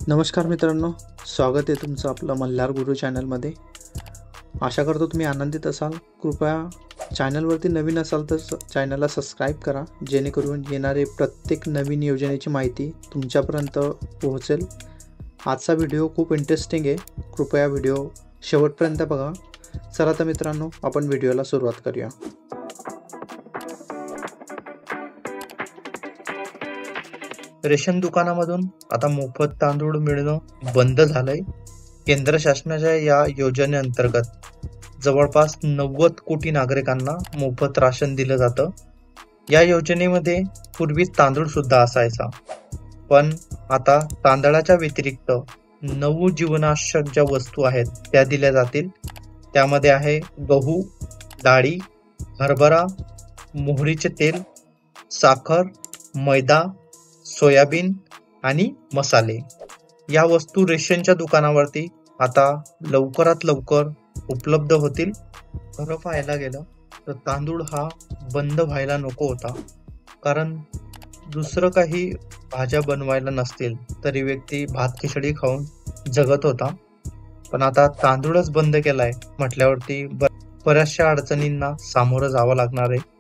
नमस्कार मित्रांनो, स्वागत आहे तुमचं आपलं मल्हार गुरु चॅनलमध्ये। आशा करतो तुम्ही आनंदित असाल। कृपया चॅनलवरती नवीन असाल तर चॅनलला सबस्क्राईब करा, जेणेकरून येणारे प्रत्येक नवीन योजनेची माहिती तुमच्यापर्यंत पोहोचेल। आजचा व्हिडिओ खूप इंटरेस्टिंग आहे, कृपया व्हिडिओ शेवटपर्यंत बघा। चला तर मित्रांनो, आपण व्हिडिओला सुरुवात करूया। रेशन दुकानामधून आता मोफत तांदूळ मिळणं बंद झालंय। केंद्र शासनाच्या या योजनेअंतर्गत जवळपास 90 कोटी नागरिकांना मोफत राशन दिलं जातं। या योजनेमध्ये पूर्वी तांदूळ सुद्धा असायचा, पण आता तांदळाच्या व्यतिरिक्त 9 जीवनावश्यक ज्या वस्तू आहेत त्या दिल्या जातील। त्यामध्ये आहे गहू, डाळी, हरभरा, मोहरीचे तेल, साखर, मैदा, सोयाबीन आणि मसाले। या वस्तू रेशनच्या दुकानावरती आता लवकरात लवकर उपलब्ध होतील। खरं पाहायला गेलं तर तांदूळ हा बंद व्हायला नको होता, कारण दुसरं काही भाज्या बनवायला नसतील तरी व्यक्ती भात खिचडी खाऊन जगत होता। पण आता तांदूळच बंद केलाय म्हटल्यावरती बऱ्याचशा अडचणींना सामोरं जावं लागणार आहे।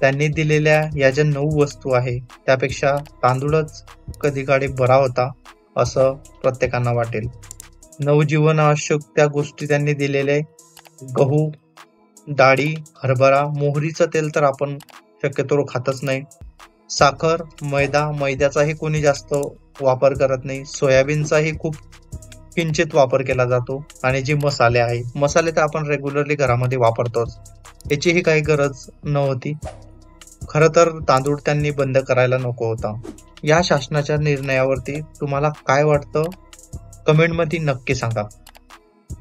त्यांनी दिलेल्या या ज्या 9 वस्तू आहे त्यापेक्षा तांदूळच कधी काळी बरा होता असं प्रत्येकांना वाटेल। 9 जीवनावश्यक त्या गोष्टी त्यांनी दिलेले गहू, डाळी, हरभरा, मोहरीचं तेल तर आपण शक्यतो खातच नाही। साखर, मैद्याचाही कोणी जास्त वापर करत नाही। सोयाबीनचाही खूप किंचित वापर केला जातो। आणि जे मसाले तर आपण रेग्युलरली घरामध्ये वापरतोच, याचीही काही गरज नव्हती। खरं तर तांदूळ त्यांनी बंद करायला नको होता। या शासनाच्या निर्णयावरती तुम्हाला काय वाटतं कमेंटमध्ये नक्की सांगा।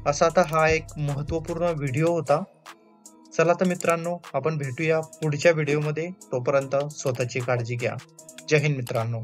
असा आता हा एक महत्त्वपूर्ण व्हिडिओ होता। चला तर मित्रांनो, आपण भेटूया पुढच्या व्हिडिओमध्ये। तोपर्यंत स्वतःची काळजी घ्या। जय हिंद मित्रांनो।